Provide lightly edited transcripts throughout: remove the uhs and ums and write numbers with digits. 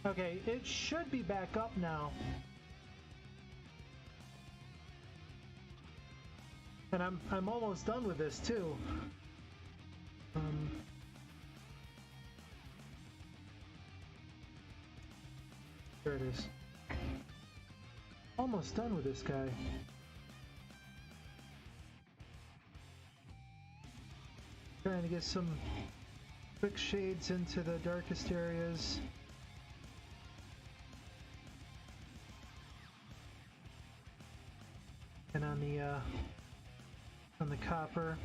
Okay, it should be back up now. And I'm almost done with this too. There it is. Almost done with this guy. Trying to get some quick shades into the darkest areas. And on the copper.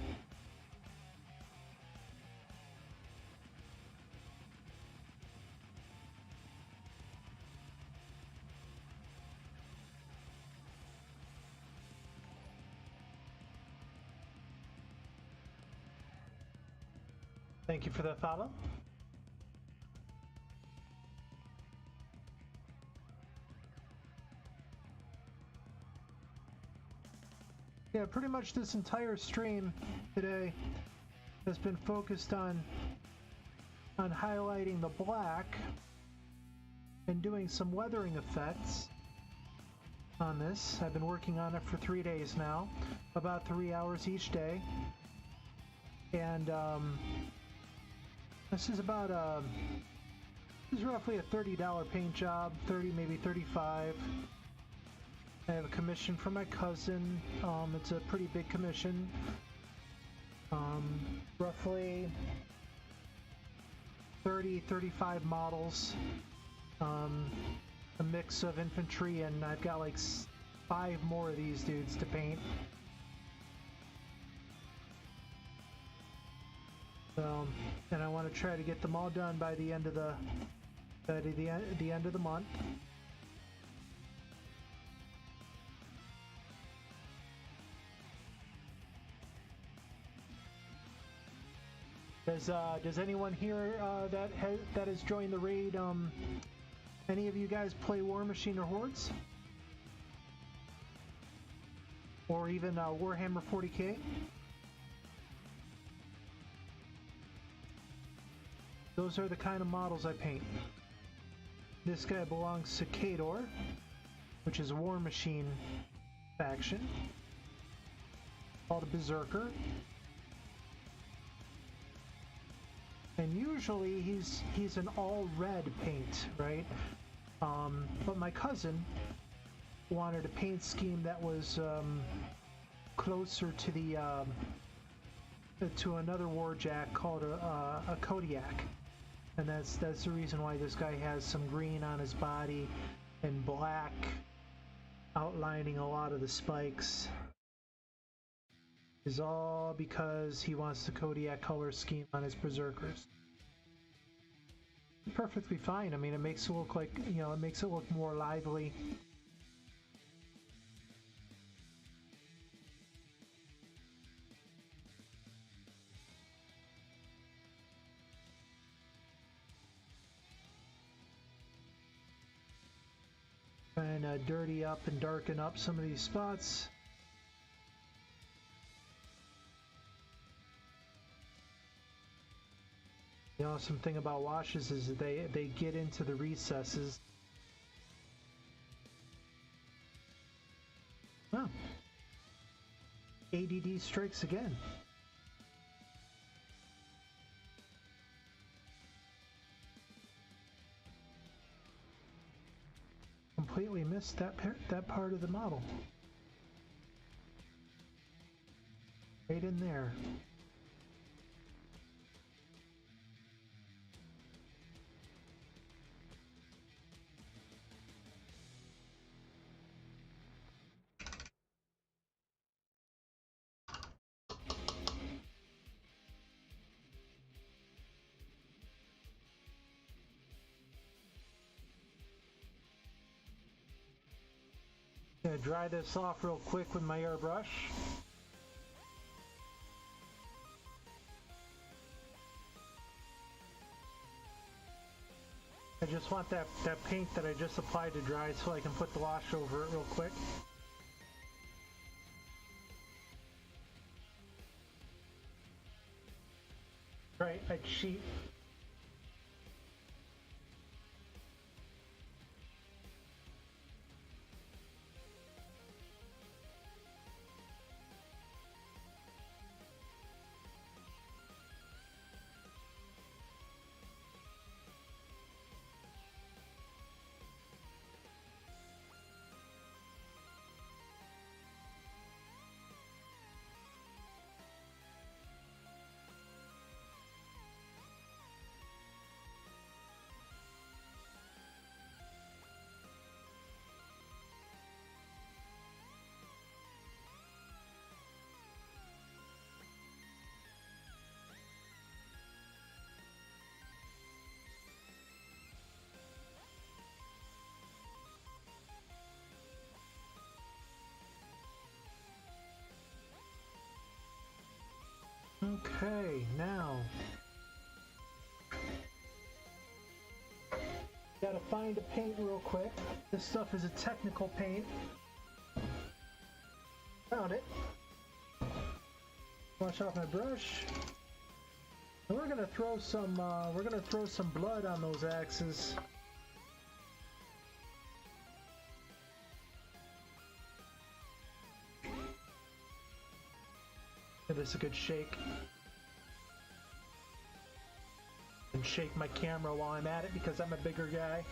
Thank you for the follow. Yeah, pretty much this entire stream today has been focused on highlighting the black and doing some weathering effects on this. I've been working on it for 3 days now, about 3 hours each day. And this is about this is roughly a $30 paint job, 30 maybe 35. I have a commission from my cousin. It's a pretty big commission. Roughly 35 models. A mix of infantry, and I've got like 5 more of these dudes to paint. And I want to try to get them all done by the end of the end of the month. Does anyone here that has joined the raid? Any of you guys play War Machine or Hordes, or even Warhammer 40K? Those are the kind of models I paint. This guy belongs to Khador, which is a War Machine faction, called a Berserker. And usually he's an all red paint, right? But my cousin wanted a paint scheme that was closer to the to another warjack called a Kodiak. And that's the reason why this guy has some green on his body and black outlining a lot of the spikes. Is all because he wants the Kodiak color scheme on his Berserkers. Perfectly fine. I mean, it makes it look like, you know, it makes it look more lively. Trying to dirty up and darken up some of these spots. The awesome thing about washes is that they get into the recesses. Oh. ADD strikes again. Completely missed that part of the model. Right in there. Gonna dry this off real quick with my airbrush. I just want that paint that I just applied to dry so I can put the wash over it real quick. Right, I cheat. Okay, now gotta find a paint real quick. This stuff is a technical paint. Found it. Wash off my brush. And we're gonna throw some blood on those axes. Give this a good shake. And shake my camera while I'm at it because I'm a bigger guy.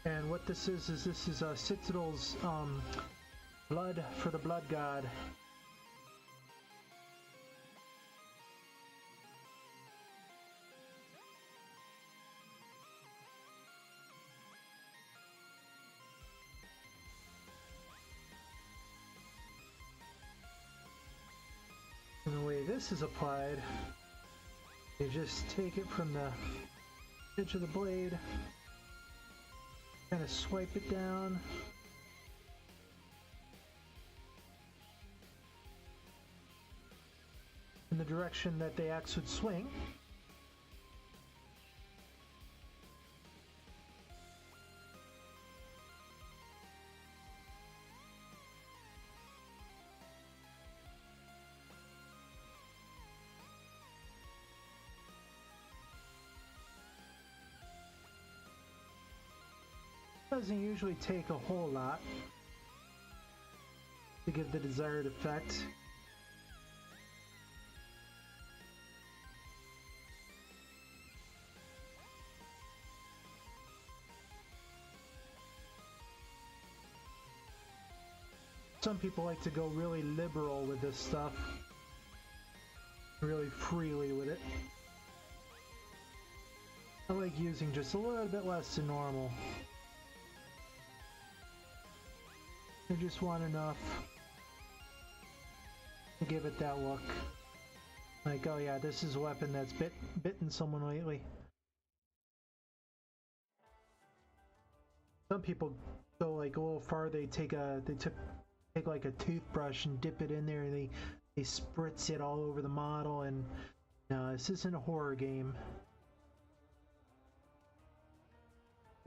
And what this is Citadel's blood for the blood god. And the way this is applied, you just take it from the edge of the blade, kind of swipe it down, in the direction that the axe would swing. Doesn't usually take a whole lot to give the desired effect. Some people like to go really liberal with this stuff, really freely with it. I like using just a little bit less than normal. I just want enough to give it that look. Like, oh yeah, this is a weapon that's bitten someone lately. Some people go like a little far. They take like a toothbrush and dip it in there, and they spritz it all over the model. And no, this isn't a horror game.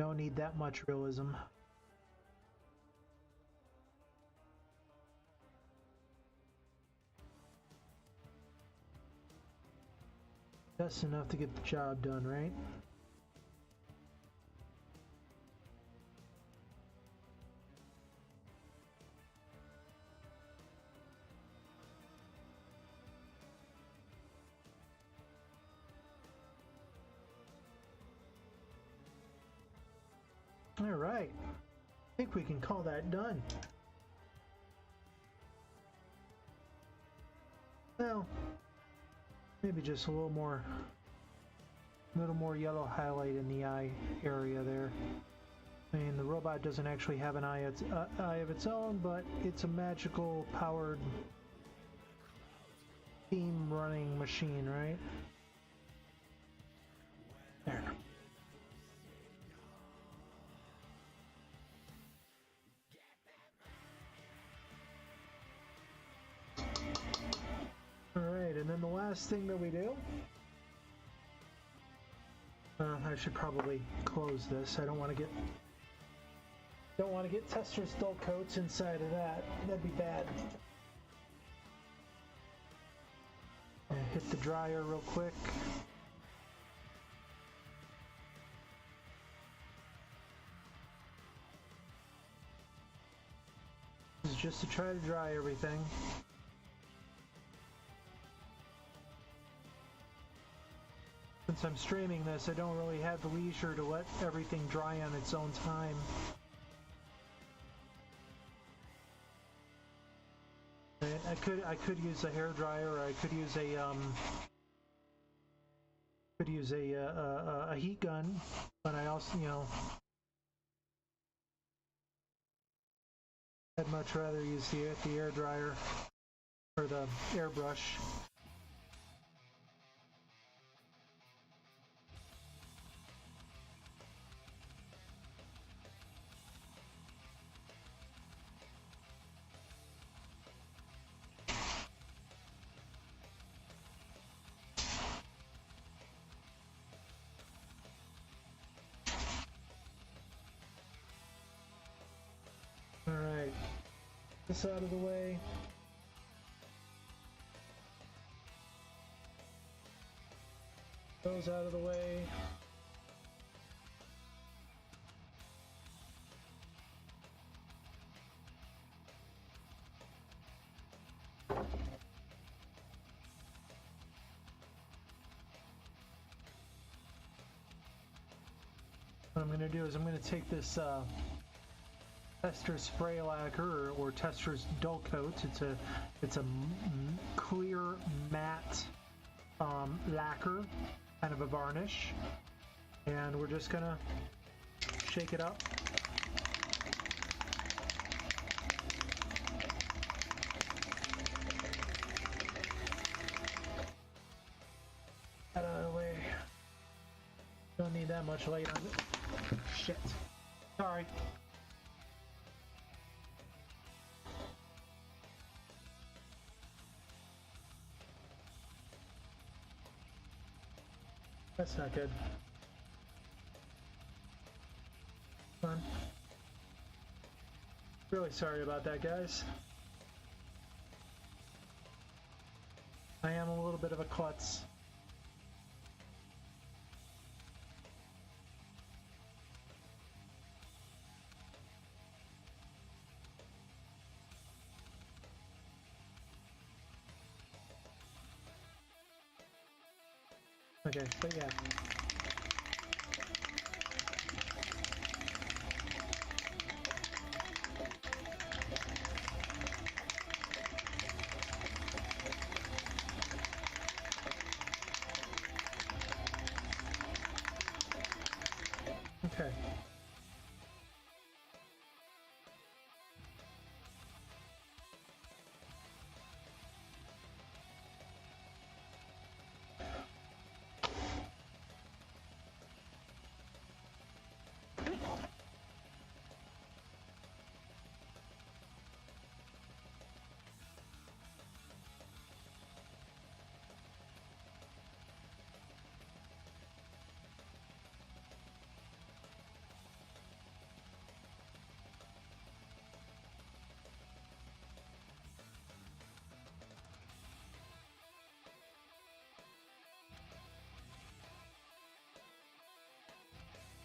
Don't need that much realism. Just enough to get the job done, right? All right. I think we can call that done. Well, maybe just a little more yellow highlight in the eye area there. I mean, the robot doesn't actually have an eye of its own, but it's a magical powered steam running machine, right? There. Alright, and then the last thing that we do, I should probably close this. I don't want to get tester's dull coats inside of that. That'd be bad. Hit the dryer real quick. This is just to try to dry everything. Since I'm streaming this, I don't really have the leisure to let everything dry on its own time. And I could use a hair dryer, or I could use a heat gun, but I also, I'd much rather use the air dryer or the airbrush. This out of the way. Those out of the way. What I'm going to do is I'm going to take this Tester Spray Lacquer or Tester's Dull Coat. It's a clear matte lacquer, kind of a varnish, and we're just going to shake it up. Get out of the way. Don't need that much light on it. Shit. Sorry. That's not good. Come on. Really sorry about that, guys. I am a little bit of a klutz. Okay, but yeah. Okay.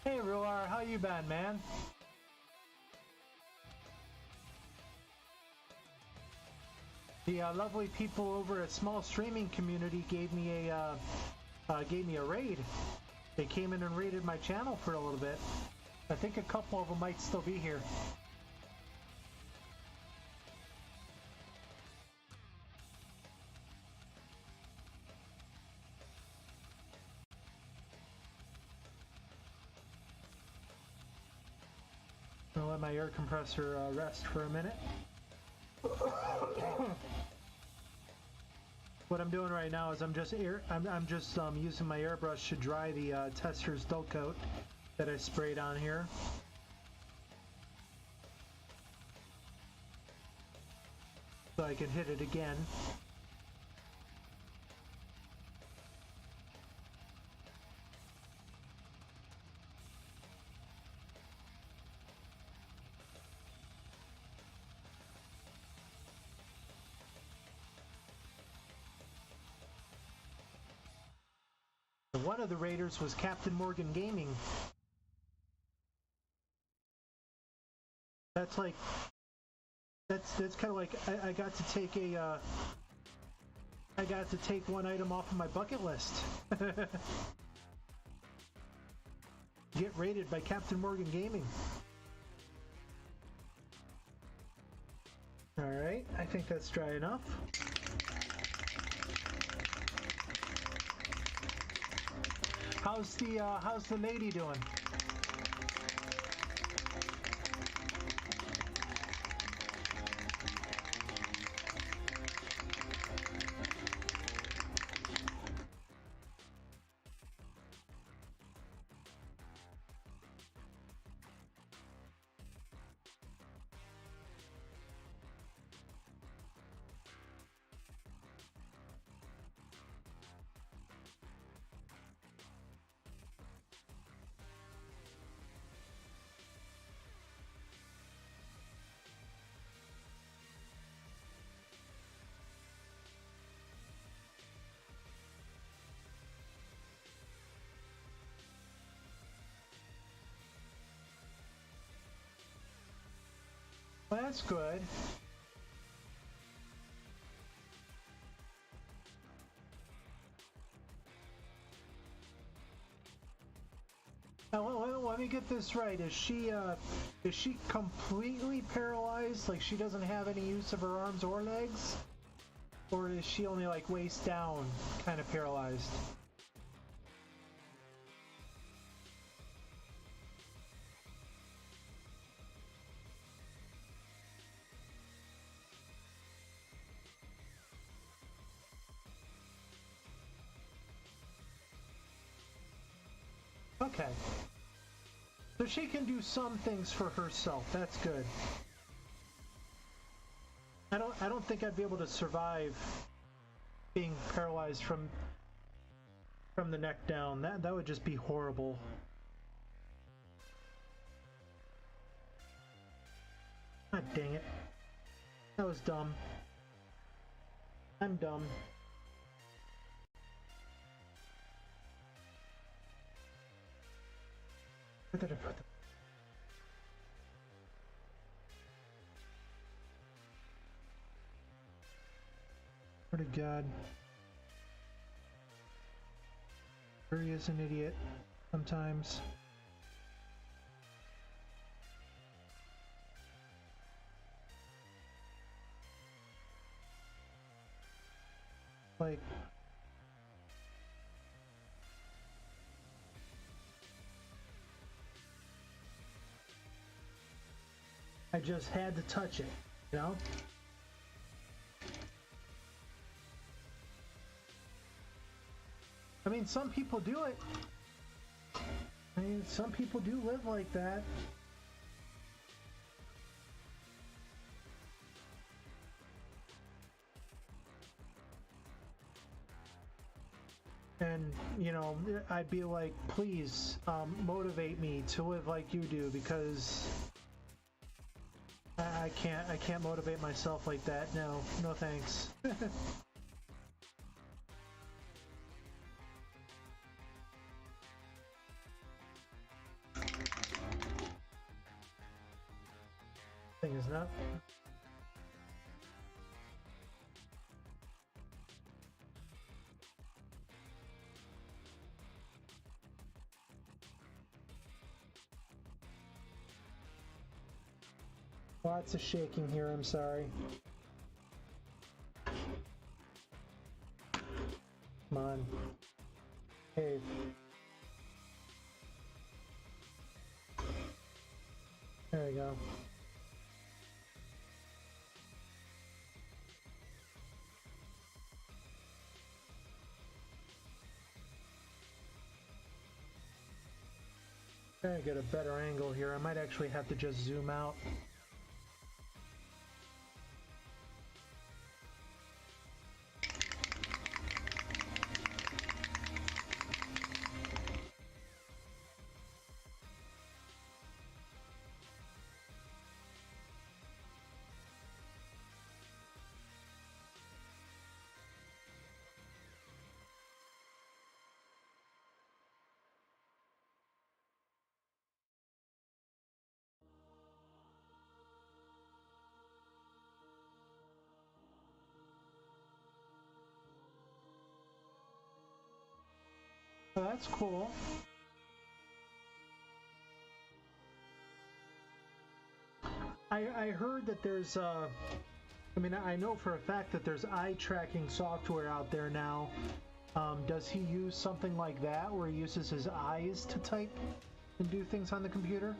Hey Ruar, how you been, man? The lovely people over at Small Streaming Community gave me a raid. They came in and raided my channel for a little bit. I think a couple of them might still be here. I'll let my air compressor rest for a minute. What I'm doing right now is I'm just using my airbrush to dry the Tester's Dull Coat that I sprayed on here. So I can hit it again. One of the raiders was Captain Morgan Gaming. That's like, that's kind of like I got to take a I got to take one item off of my bucket list. Get raided by Captain Morgan Gaming. All right, I think that's dry enough. How's the lady doing? Well, that's good. Now, let me get this right. Is she completely paralyzed? Like she doesn't have any use of her arms or legs? Or is she only like waist down kind of paralyzed? Okay. So she can do some things for herself. That's good. I don't think I'd be able to survive being paralyzed from the neck down. That would just be horrible. God dang it. That was dumb. I'm dumb. Where did I put them? Swear to God. He is an idiot sometimes. Like, I just had to touch it, you know? I mean, some people do it. I mean, some people do live like that. And, you know, I'd be like, please, motivate me to live like you do, because I can't motivate myself like that. No, no thanks. Thing is not. Lots of shaking here, I'm sorry. Come on. Cave. There we go. Trying to get a better angle here. I might actually have to just zoom out. Oh, that's cool. I heard that there's I mean, I know for a fact that there's eye tracking software out there now. Does he use something like that where he uses his eyes to type and do things on the computer?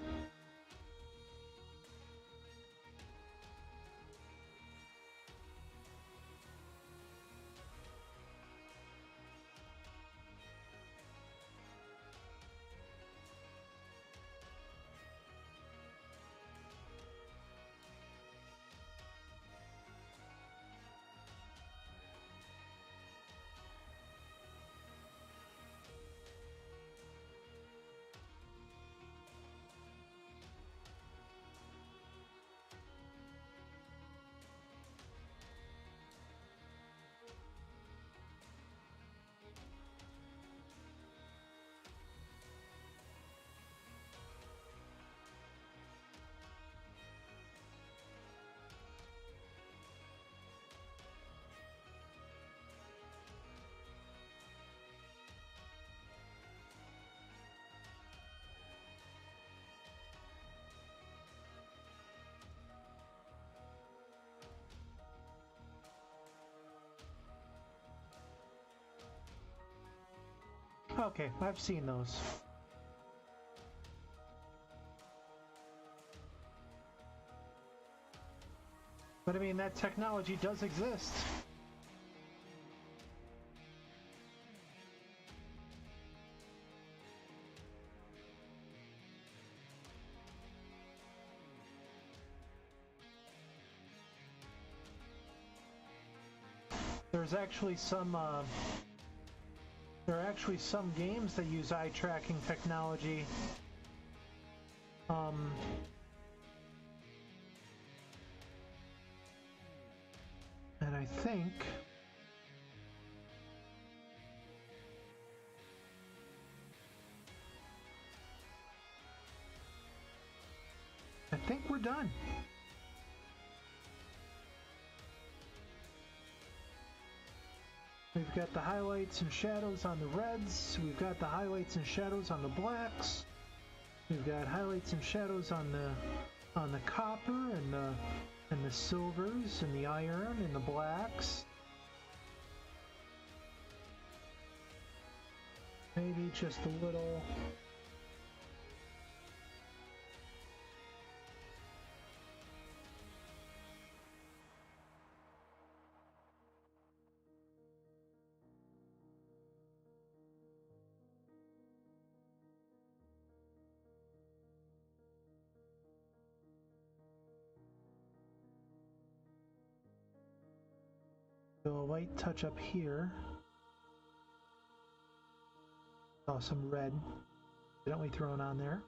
Okay, I've seen those. But I mean, that technology does exist. There's actually some there are actually some games that use eye tracking technology. And I think we're done. We've got the highlights and shadows on the reds. We've got the highlights and shadows on the blacks. We've got highlights and shadows on the copper and the silvers and the iron and the blacks. Maybe just a little. So a light touch up here. Oh, some red evidently thrown on there.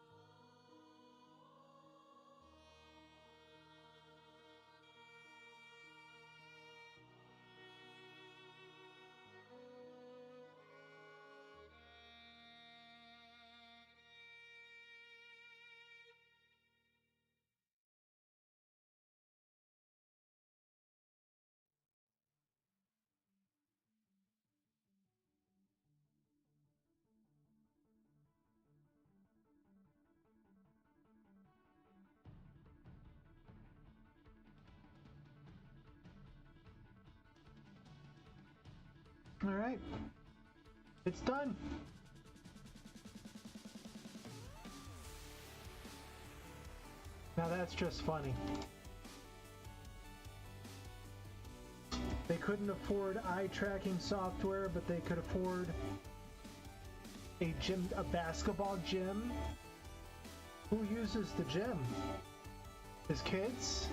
All right, it's done. Now that's just funny. They couldn't afford eye tracking software, but they could afford a basketball gym. Who uses the gym? His kids?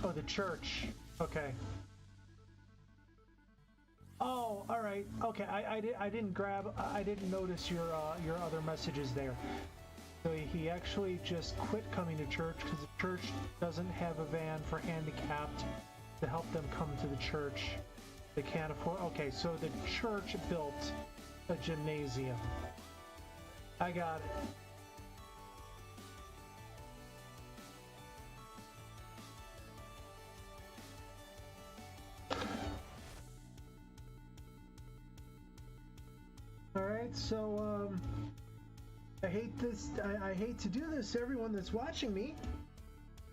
Oh, the church. Okay. Oh, all right. Okay, I didn't notice your other messages there. So he actually just quit coming to church because the church doesn't have a van for handicapped to help them come to the church. They can't afford. Okay, so the church built a gymnasium. I got it. Alright, so I hate this. I hate to do this to everyone that's watching me.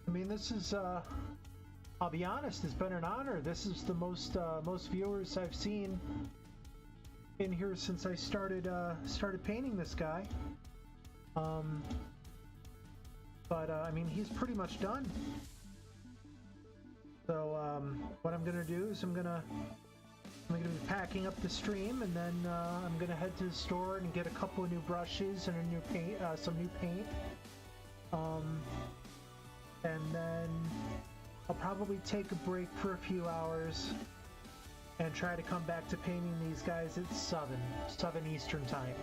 I mean, this is I'll be honest, it's been an honor. This is the most viewers I've seen in here since I started painting this guy. But I mean, he's pretty much done. So what I'm gonna do is I'm gonna be packing up the stream, and then I'm gonna head to the store and get a couple of new brushes and a new paint, some new paint. And then I'll probably take a break for a few hours and try to come back to painting these guys at 7 Eastern time.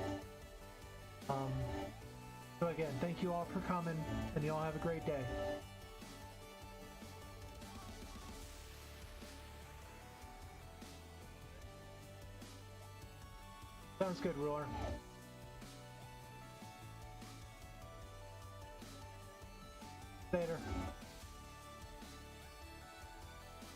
So again, thank you all for coming, and you all have a great day. Sounds good, Ruler. Later.